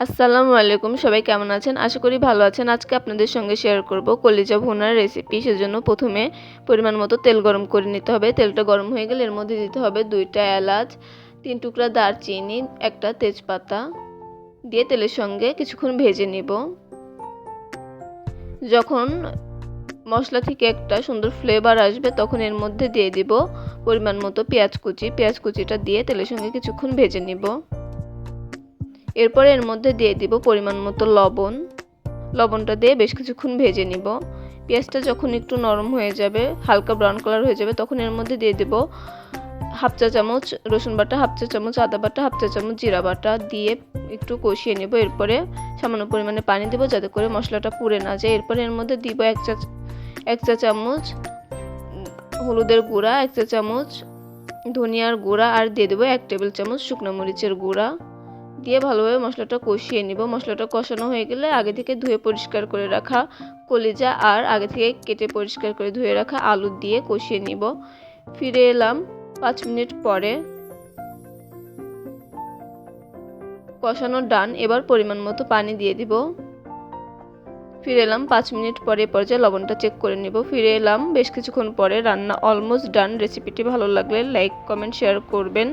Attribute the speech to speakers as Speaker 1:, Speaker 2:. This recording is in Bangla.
Speaker 1: আসসালামু আলাইকুম, সবাই কেমন আছেন? আশা করি ভালো আছেন। আজকে আপনাদের সঙ্গে শেয়ার করব কলিজা ভুনার রেসিপি। সেজন্য প্রথমে পরিমাণ মতো তেল গরম করে নিতে হবে। তেলটা গরম হয়ে গেলে এর মধ্যে দিতে হবে 2টা এলাচ, 3 টুকরা দারচিনি, একটা তেজপাতা দিয়ে তেলের সঙ্গে কিছুক্ষণ ভেজে নিব। যখন মশলা থেকে একটা সুন্দর ফ্লেভার আসবে তখন এর মধ্যে দিয়ে দিব পরিমাণ মতো পেঁয়াজ কুচি। পেঁয়াজ কুচিটা দিয়ে তেলের সঙ্গে কিছুক্ষণ ভেজে নিব। এরপর এর মধ্যে দিয়ে দিব পরিমাণ মতো লবণ। লবণটা দিয়ে বেশ কিছুক্ষণ ভেজে নিব। পেঁয়াজটা যখন একটু নরম হয়ে যাবে, হালকা ব্রাউন কালার হয়ে যাবে, তখন এর মধ্যে দিয়ে দেব হাফ চা চামচ রসুন বাটা, হাফ চা চামচ আদা বাটা, হাফ চা চামচ জিরা বাটা দিয়ে একটু কষিয়ে নেব। এরপরে সামান্য পরিমাণে পানি দেব যাতে করে মশলাটা পুড়ে না যায়। এরপরে এর মধ্যে দিব এক চা চামচ হলুদের গুঁড়া, 1 চা চামচ ধনিয়ার গুঁড়া আর দিয়ে দেবো 1 টেবিল চামচ শুকনো মরিচের গুঁড়া দিয়ে ভালোভাবে মশলাটা কষিয়ে নিব। মশলাটা কষানো হয়ে গেলে আগে থেকে ধুয়ে পরিষ্কার করে রাখা কলিজা আর আগে থেকে কেটে পরিষ্কার করে ধুয়ে রাখা আলু দিয়ে কষিয়ে নিব। ফিরে এলাম 5 মিনিট পরে। কষানো ডান। এবার পরিমাণ মতো পানি দিয়ে দিব। ফিরে এলাম 5 মিনিট পরে। পর্যায়ে লবণটা চেক করে নিব। ফিরে এলাম বেশ কিছুক্ষণ পরে। রান্না অলমোস্ট ডান। রেসিপিটি ভালো লাগলে লাইক, কমেন্ট, শেয়ার করবেন।